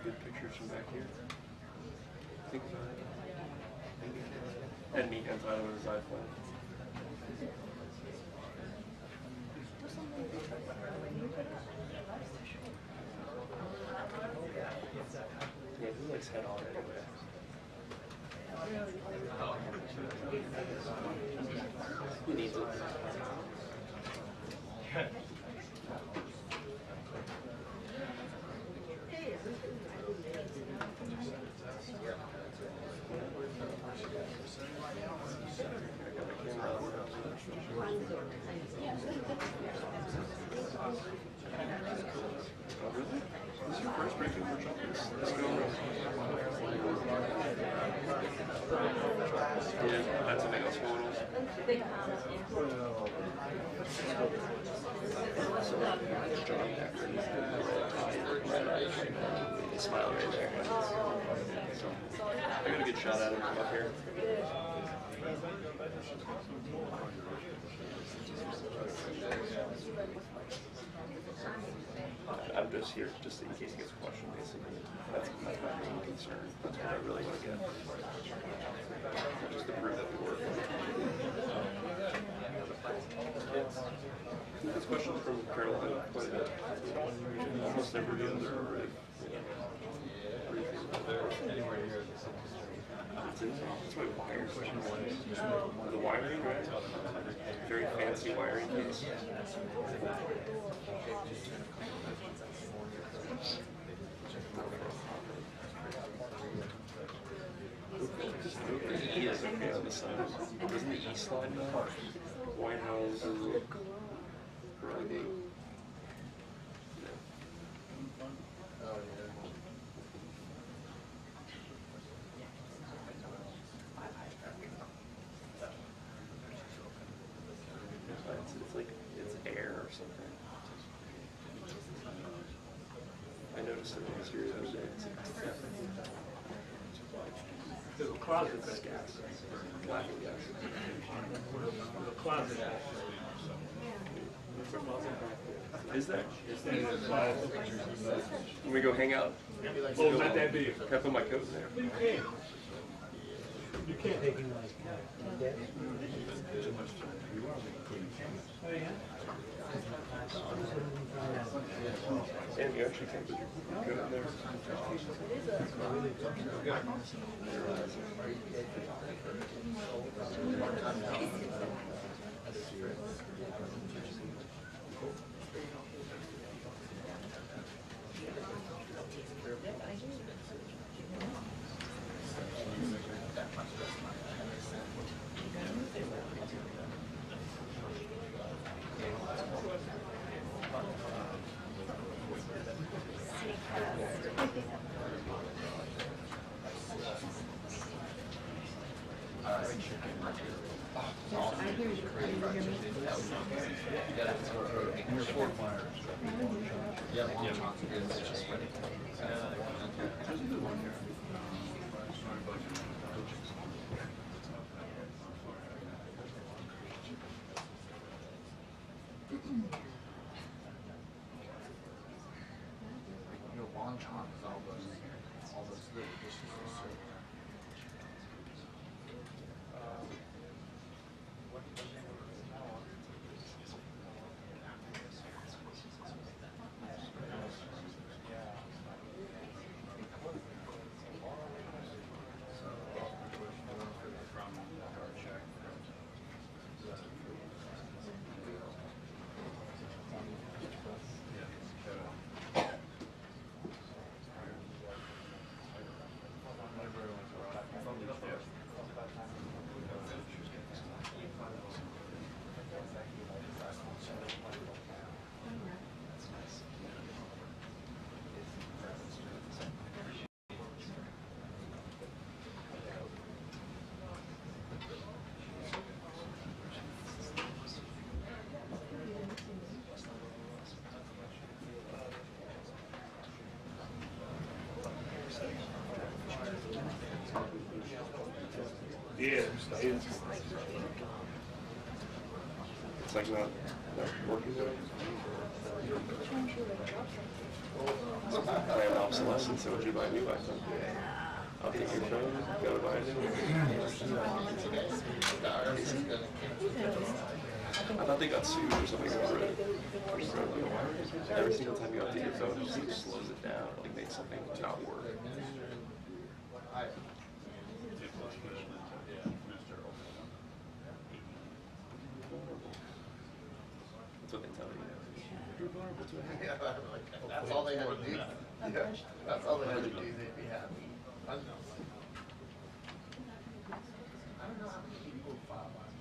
Good pictures from back here. Think about it. And me and Tyler was iPhone. Yeah, he likes head on anyway. He needs it. This is your first breaking workshop? Yeah, that's something else photos. John after the smile right there. So I got a good shot at him from up here. I'm just here just in case he gets a question, basically. That's my main concern. That's what I really want to get. Just to prove that we work. This question's from Carol quite a bit. Almost never do their briefing. That's my wire question. The wiring, right? Very fancy wiring case. The E is okay on the side. Doesn't the E slide now? White House is really big. It's like it's air or something. I noticed it on the series the other day. There's a closet It's gas. Laughing gas. The closet. Is there? There's a closet. Can we go hang out? Oh, not that big. Can I put my coat in there? You can't. You can't take it like that. Oh, yeah? Sam, you actually can put your coat in there. Long John is all those little dishes. It's like not working well. I am obsolescence, so would you buy a new iPhone? I'll take your phone, go buy a new one. I thought they got sued or something over it. Every single time you update your phone, it just like slows it down, like makes something not work. That's what they tell you. You're vulnerable to a hack. That's all they had to do. Yeah, that's all they had to do. They'd be happy. I don't know. I don't know how many people file on it.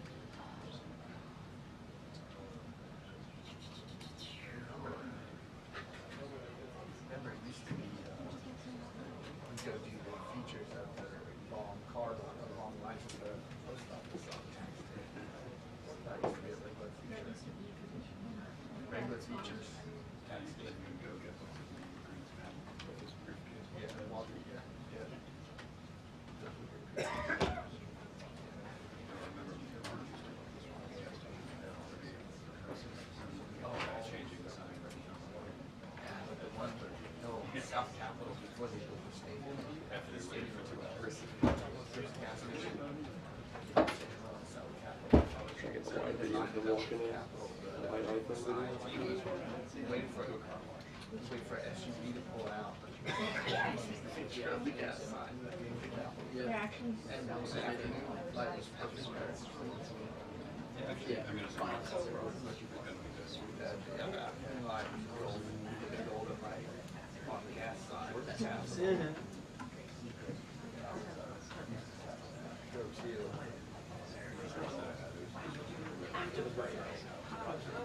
Remember, it used to be, you go do the features of the long card on the long line for the post office on tax day. That used to be a regular feature. Regular features. Tax day. Yeah, Walter, yeah. South Capitol before they built the stadium. After the stadium, it's a first gas station. South Capitol. Try to get the wide video of them walking in. The white iPhone video. Wait for SUV to pull out. Picture of the gas sign. They're actually And that was the afternoon. Light was perfect. Yeah. The afternoon light was golden. The golden light on the gas sign.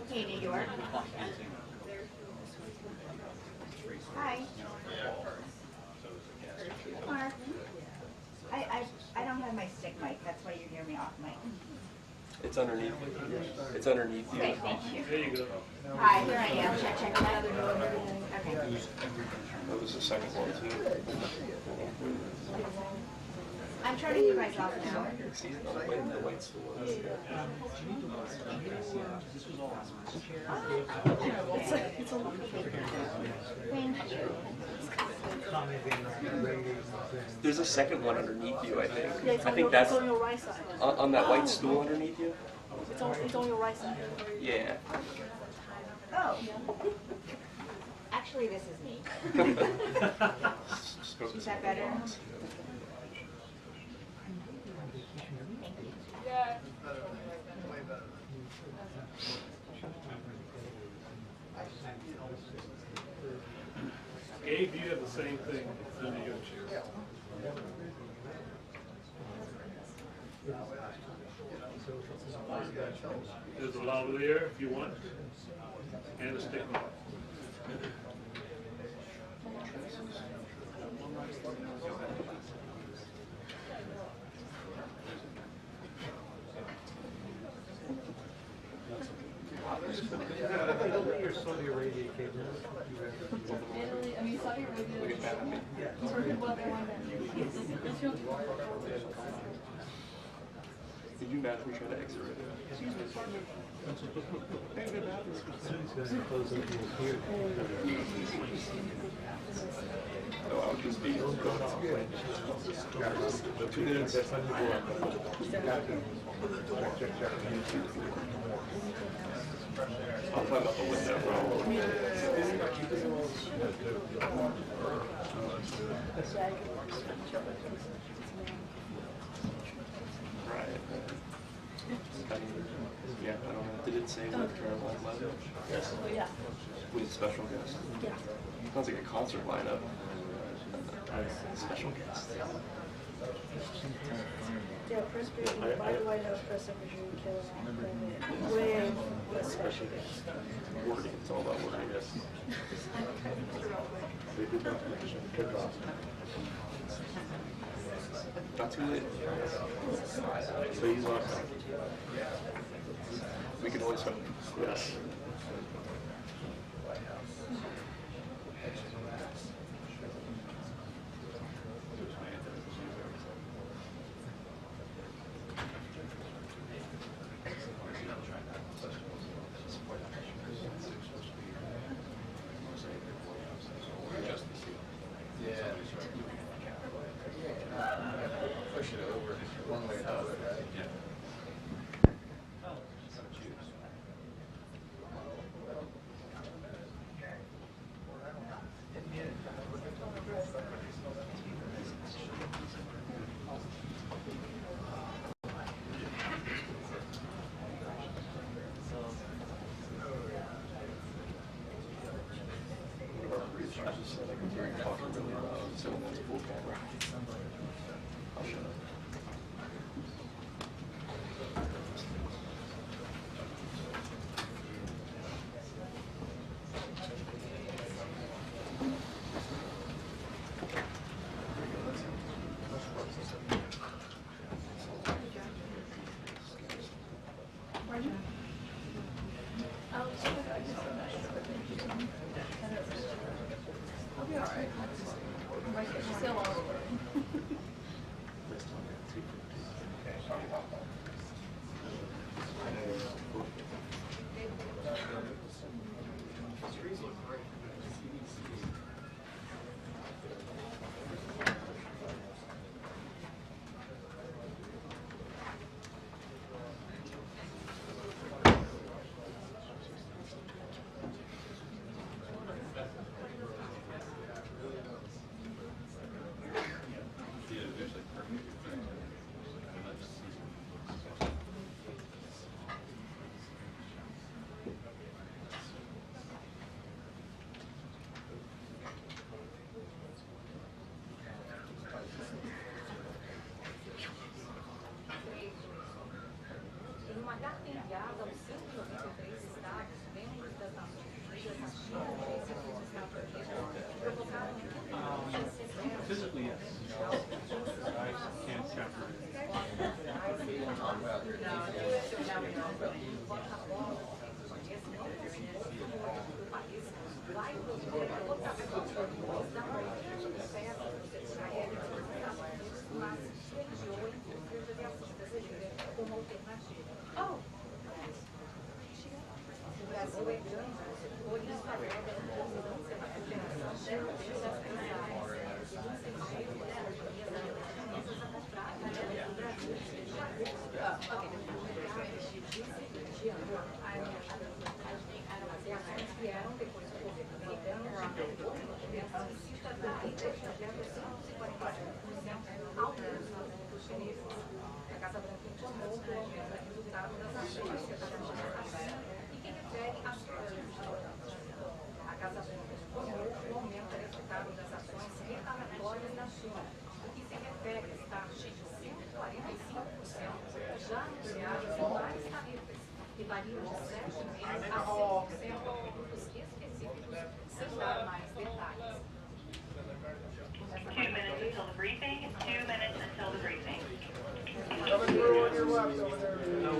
Hey, New York. Hi. Mark. I don't have my stick mic. That's why you hear me off mic. It's underneath. It's underneath you. Okay, thank you. There you go. Hi, here I am. Check that other door. Okay. That was the second one too. I'm turning you guys off now. See, the white stool. Thank you. There's a second one underneath you, I think. Yeah, it's I on think your, that's it's on your right side. on that white stool underneath you. It's on your right side. Yeah. Oh. Actually, this is me. Is that better? Gabe, you have the same thing under your chair. There's a lavalier if you want, and a stick mark. Your Saudi Arabia cable. Italy, I mean Saudi Arabia. He's working well there one day. Did you imagine me trying to exit right No, I would just be going to 2 minutes. I'll climb up the window, bro. Right. Yeah, I don't know. Did it say North Carolina level? Yes. Yeah. With a special guest? Yeah. Sounds like a concert lineup. Special guest. Yeah, press secretary, by the White House press secretary kills with a special guest. Wording. It's all about wording. Yes. Not too late. So he's on. We can always find. Yes. talking really loud, so that's cool camera. I'll shut up. I'll be alright. She's still all over. Physically, yes. I can't separate it.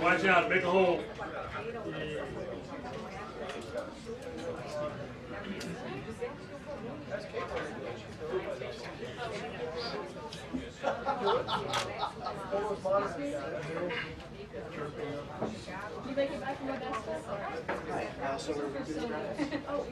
Watch out, make a hole. You make it back from my desk? So we're going to do the Oh,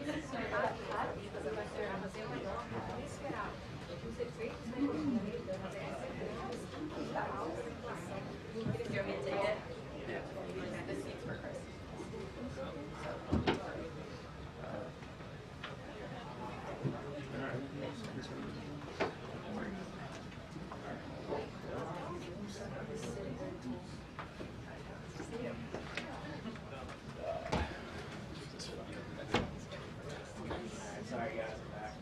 Sorry guys, I'm back.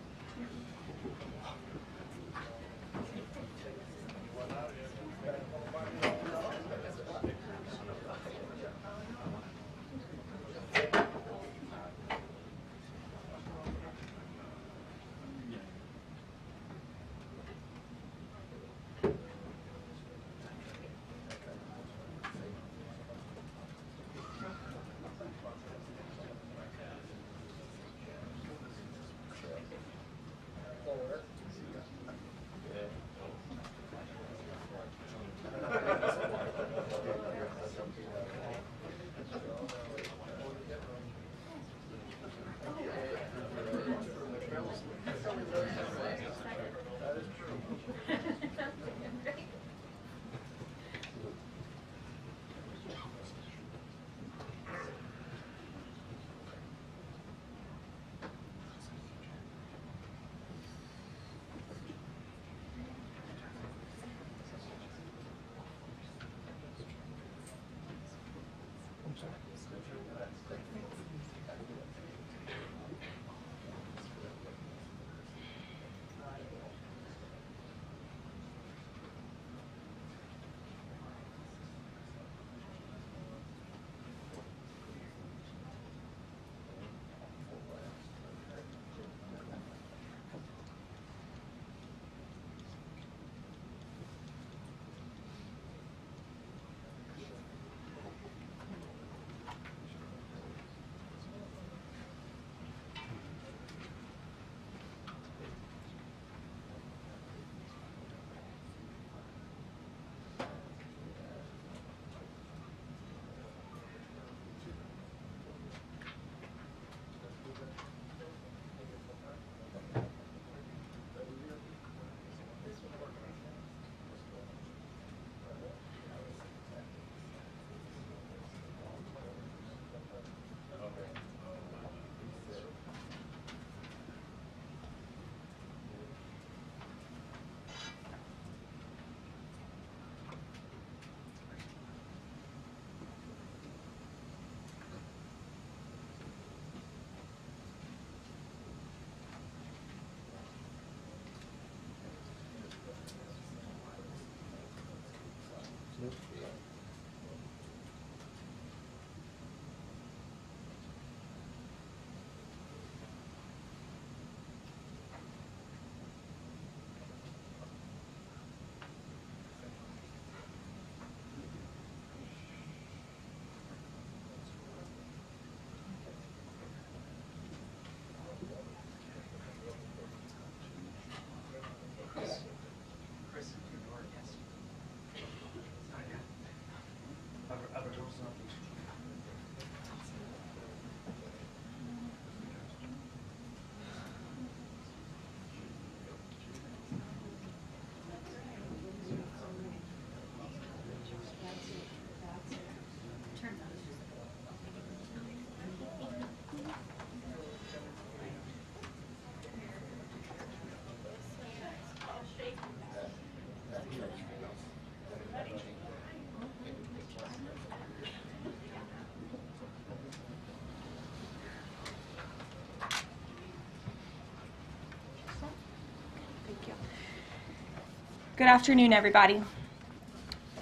Good afternoon, everybody.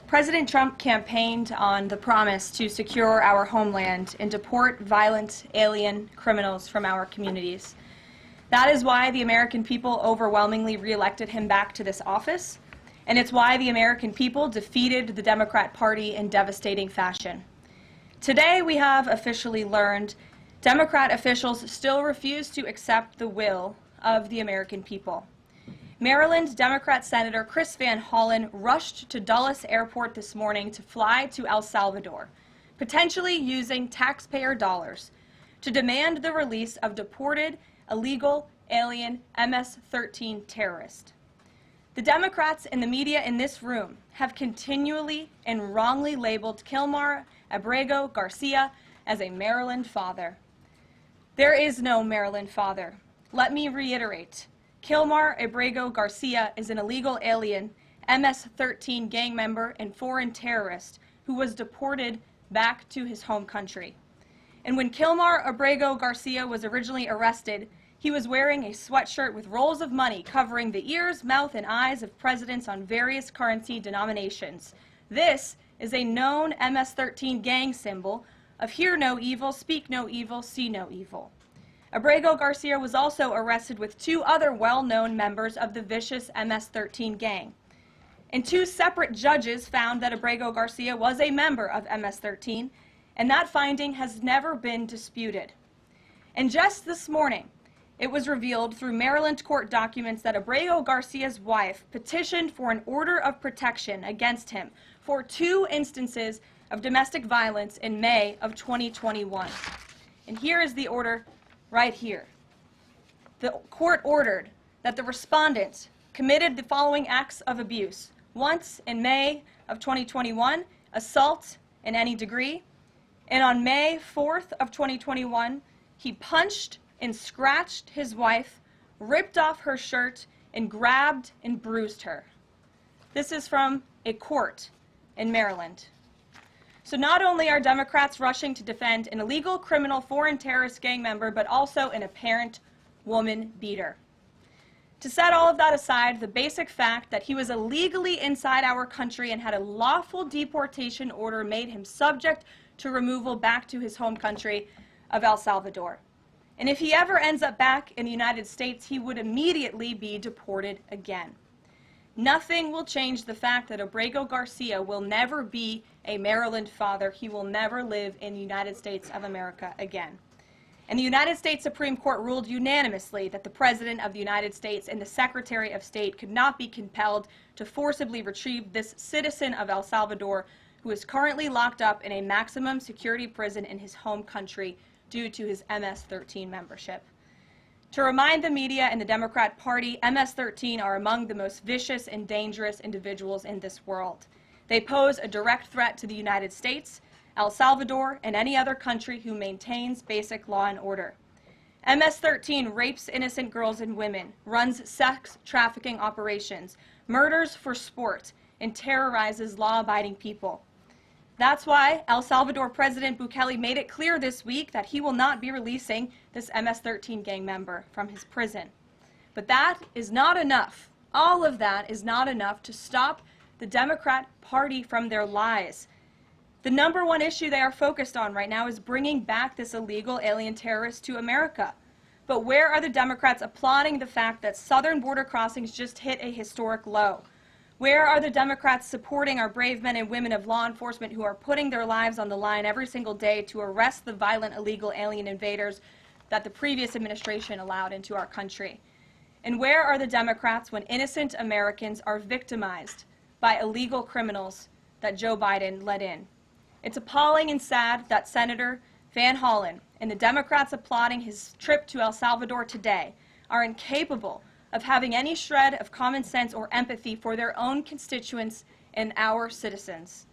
President Trump campaigned on the promise to secure our homeland and deport violent alien criminals from our communities. That is why the American people overwhelmingly reelected him back to this office, and it's why the American people defeated the Democrat Party in devastating fashion. Today, we have officially learned Democrat officials still refuse to accept the will of the American people. Maryland Democrat Senator Chris Van Hollen rushed to Dulles Airport this morning to fly to El Salvador, potentially using taxpayer dollars, to demand the release of deported, illegal, alien MS-13 terrorists. The Democrats and the media in this room have continually and wrongly labeled Kilmar Abrego Garcia as a Maryland father. There is no Maryland father. Let me reiterate. Kilmar Abrego Garcia is an illegal alien, MS-13 gang member and foreign terrorist who was deported back to his home country. And when Kilmar Abrego Garcia was originally arrested, he was wearing a sweatshirt with rolls of money covering the ears, mouth, and eyes of presidents on various currency denominations. This is a known MS-13 gang symbol of hear no evil, speak no evil, see no evil. Abrego Garcia was also arrested with two other well-known members of the vicious MS-13 gang. And two separate judges found that Abrego Garcia was a member of MS-13, and that finding has never been disputed. And just this morning, it was revealed through Maryland court documents that Abrego Garcia's wife petitioned for an order of protection against him for 2 instances of domestic violence in May of 2021. And here is the order right here. The court ordered that the respondent committed the following acts of abuse. Once in May of 2021, assault in any degree. And on May 4th of 2021, he punched and scratched his wife, ripped off her shirt, and grabbed and bruised her. This is from a court in Maryland. So not only are Democrats rushing to defend an illegal criminal foreign terrorist gang member, but also an apparent woman beater. To set all of that aside, the basic fact that he was illegally inside our country and had a lawful deportation order made him subject to removal back to his home country of El Salvador. And if he ever ends up back in the United States, he would immediately be deported again. Nothing will change the fact that Abrego Garcia will never be a Maryland father. He will never live in the United States of America again. And the United States Supreme Court ruled unanimously that the President of the United States and the Secretary of State could not be compelled to forcibly retrieve this citizen of El Salvador who is currently locked up in a maximum security prison in his home country due to his MS-13 membership. To remind the media and the Democrat Party, MS-13 are among the most vicious and dangerous individuals in this world. They pose a direct threat to the United States, El Salvador, and any other country who maintains basic law and order. MS-13 rapes innocent girls and women, runs sex trafficking operations, murders for sport, and terrorizes law-abiding people. That's why El Salvador President Bukele made it clear this week that he will not be releasing this MS-13 gang member from his prison. But that is not enough. All of that is not enough to stop the Democrat Party from their lies. The number one issue they are focused on right now is bringing back this illegal alien terrorist to America. But where are the Democrats applauding the fact that southern border crossings just hit a historic low? Where are the Democrats supporting our brave men and women of law enforcement who are putting their lives on the line every single day to arrest the violent illegal alien invaders that the previous administration allowed into our country? And where are the Democrats when innocent Americans are victimized by illegal criminals that Joe Biden let in? It's appalling and sad that Senator Van Hollen and the Democrats applauding his trip to El Salvador today are incapable of having any shred of common sense or empathy for their own constituents and our citizens.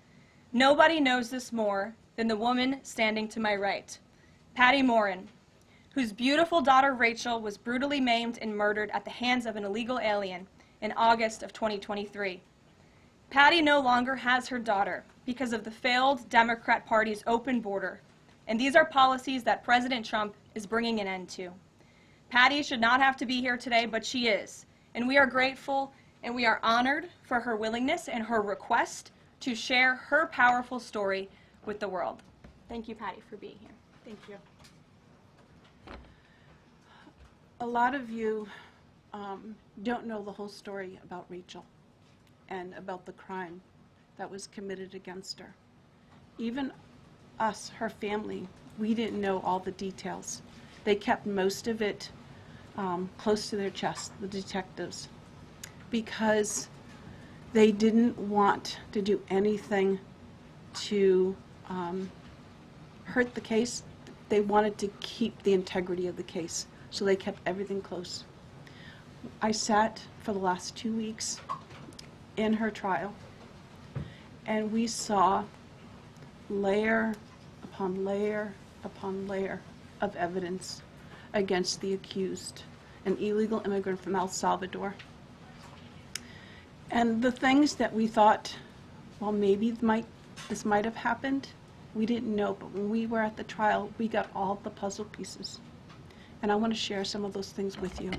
Nobody knows this more than the woman standing to my right, Patty Morin, whose beautiful daughter Rachel was brutally maimed and murdered at the hands of an illegal alien in August of 2023. Patty no longer has her daughter because of the failed Democrat Party's open border, and these are policies that President Trump is bringing an end to. Patty should not have to be here today, but she is, and we are grateful and we are honored for her willingness and her request to share her powerful story with the world. Thank you, Patty, for being here. Thank you. A lot of you don't know the whole story about Rachel and about the crime that was committed against her. Even us, her family, we didn't know all the details. They kept most of it close to their chest, the detectives, because they didn't want to do anything to hurt the case. They wanted to keep the integrity of the case, so they kept everything close. I sat for the last 2 weeks in her trial, and we saw layer upon layer upon layer of evidence against the accused, an illegal immigrant from El Salvador. And the things that we thought, well, maybe this might have happened, we didn't know, but when we were at the trial, we got all the puzzle pieces. And I want to share some of those things with you.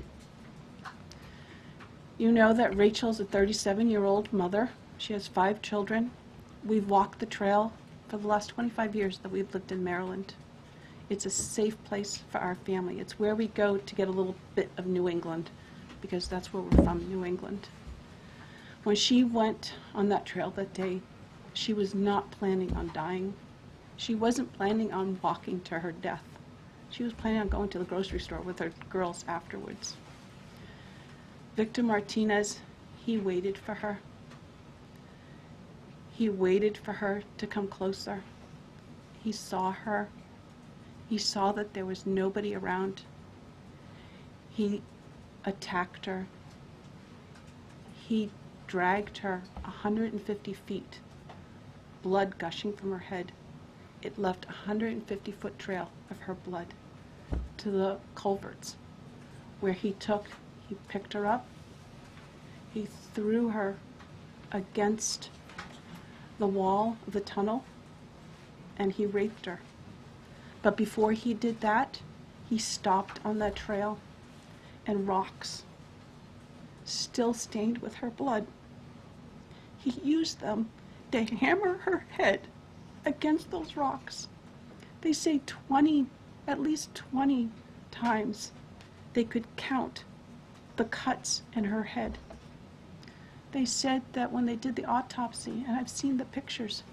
You know that Rachel's a 37-year-old mother. She has 5 children. We've walked the trail for the last 25 years that we've lived in Maryland. It's a safe place for our family. It's where we go to get a little bit of New England, because that's where we're from, New England. When she went on that trail that day, she was not planning on dying. She wasn't planning on walking to her death. She was planning on going to the grocery store with her girls afterwards. Victor Martinez, he waited for her. He waited for her to come closer. He saw her. He saw that there was nobody around. He attacked her. He dragged her 150 feet, blood gushing from her head. It left a 150-foot trail of her blood to the culverts, where he picked her up, he threw her against the wall of the tunnel, and he raped her. But before he did that, he stopped on that trail, and rocks, still stained with her blood, he used them to hammer her head against those rocks. They say at least 20 times they could count the cuts in her head. They said that when they did the autopsy, and I've seen the pictures,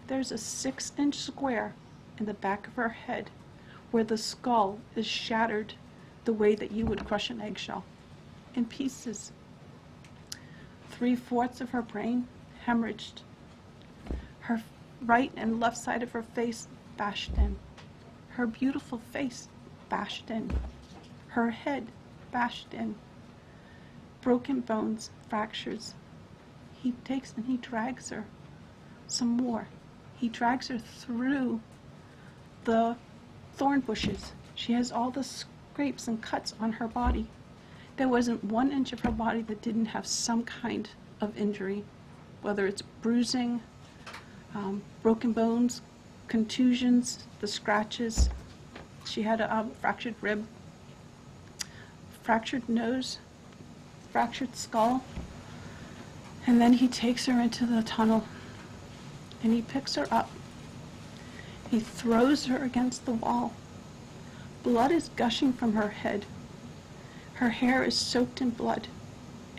there's a 6-inch square in the back of her head where the skull is shattered the way that you would crush an eggshell in pieces. 3/4 of her brain hemorrhaged. Her right and left side of her face bashed in. Her beautiful face bashed in. Her head bashed in. Broken bones, fractures. He takes and he drags her some more. He drags her through the thorn bushes. She has all the scrapes and cuts on her body. There wasn't 1 inch of her body that didn't have some kind of injury, whether it's bruising, broken bones, contusions, the scratches. She had a fractured rib, fractured nose, fractured skull. And then he takes her into the tunnel, and he picks her up. He throws her against the wall. Blood is gushing from her head. Her hair is soaked in blood.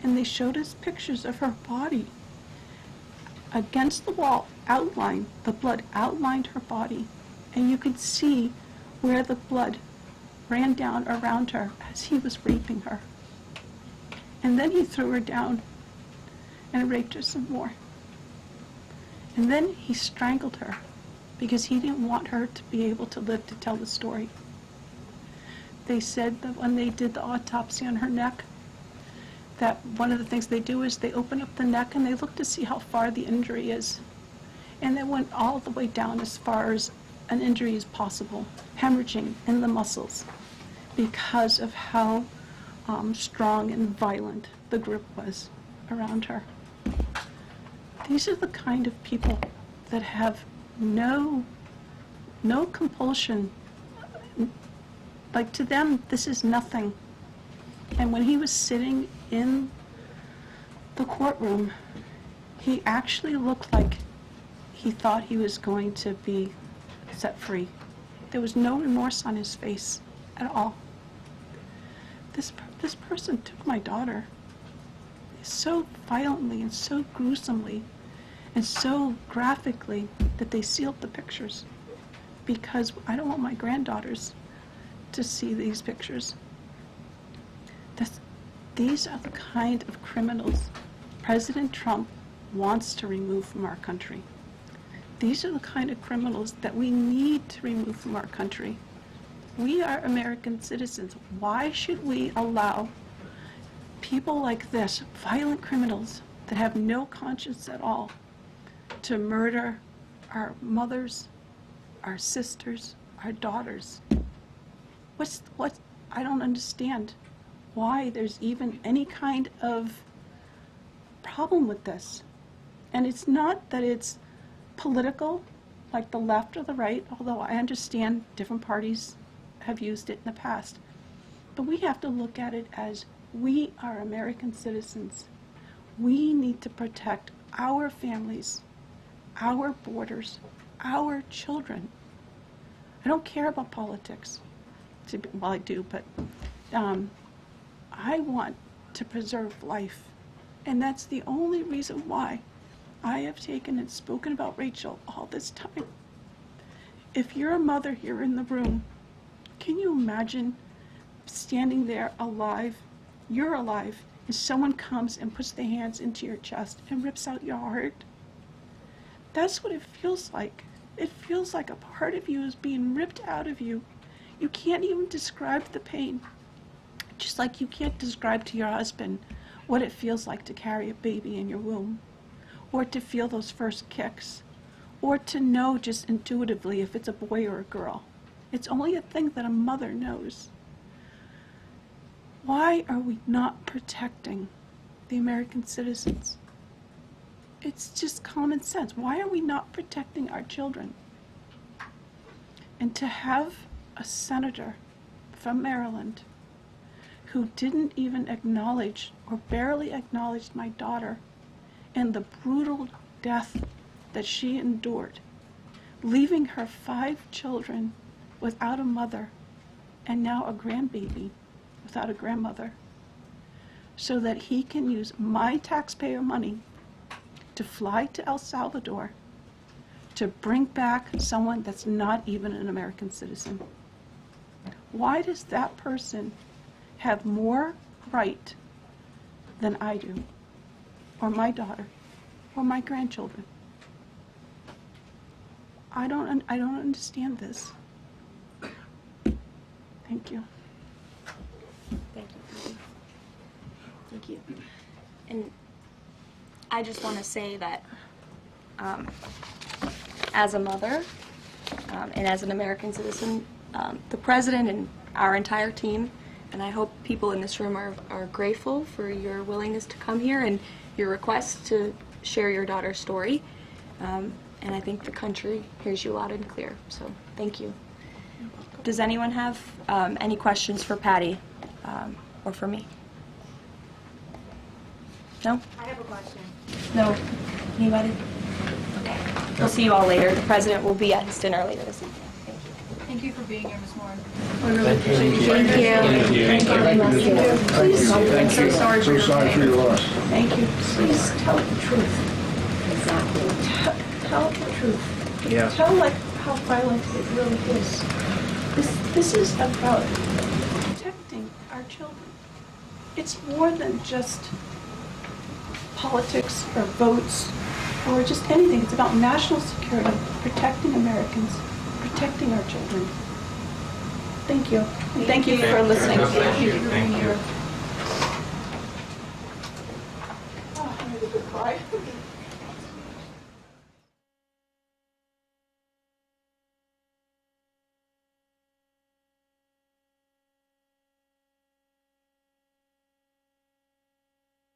And they showed us pictures of her body against the wall, outlined. The blood outlined her body. And you could see where the blood ran down around her as he was raping her. And then he threw her down and raped her some more. And then he strangled her because he didn't want her to be able to live to tell the story. They said that when they did the autopsy on her neck, that one of the things they do is they open up the neck and they look to see how far the injury is. And they went all the way down as far as an injury is possible, hemorrhaging in the muscles, because of how strong and violent the grip was around her. These are the kind of people that have no compulsion. Like, to them, this is nothing. And when he was sitting in the courtroom, he actually looked like he thought he was going to be set free. There was no remorse on his face at all. This person took my daughter so violently and so gruesomely and so graphically that they sealed the pictures, because I don't want my granddaughters to see these pictures. These are the kind of criminals President Trump wants to remove from our country. These are the kind of criminals that we need to remove from our country. We are American citizens. Why should we allow people like this, violent criminals that have no conscience at all, to murder our mothers, our sisters, our daughters? I don't understand why there's even any kind of problem with this. And it's not that it's political, like the left or the right, although I understand different parties have used it in the past. But we have to look at it as we are American citizens. We need to protect our families, our borders, our children. I don't care about politics. Well, I do, but I want to preserve life. And that's the only reason why I have taken and spoken about Rachel all this time. If you're a mother here in the room, can you imagine standing there alive? You're alive, and someone comes and puts their hands into your chest and rips out your heart? That's what it feels like. It feels like a part of you is being ripped out of you. You can't even describe the pain. Just like you can't describe to your husband what it feels like to carry a baby in your womb, or to feel those first kicks, or to know just intuitively if it's a boy or a girl. It's only a thing that a mother knows. Why are we not protecting the American citizens? It's just common sense. Why are we not protecting our children? And to have a senator from Maryland who didn't even acknowledge or barely acknowledged my daughter and the brutal death that she endured, leaving her 5 children without a mother and now a grandbaby without a grandmother, so that he can use my taxpayer money to fly to El Salvador to bring back someone that's not even an American citizen. Why does that person have more right than I do, or my daughter, or my grandchildren? I don't understand this. Thank you. Thank you. Thank you. And I just want to say that as a mother and as an American citizen, the president and our entire team, and I hope people in this room are grateful for your willingness to come here and your request to share your daughter's story. And I think the country hears you loud and clear. So thank you. Does anyone have any questions for Patty or for me? No? I have a question. No? Anybody? Okay. We'll see you all later. The president will be at his dinner later this evening. Thank you for being here, Ms. Morin. Thank you. Please, I'm so sorry for So sorry for your loss. Thank you. Please tell the truth. Exactly. Tell the truth. Yeah. Tell like how violent it really is. This is about protecting our children. It's more than just politics or votes or just anything. It's about national security, protecting Americans, protecting our children. Thank you. And thank you for listening. Thank you for being here. Oh, I'm ready to cry.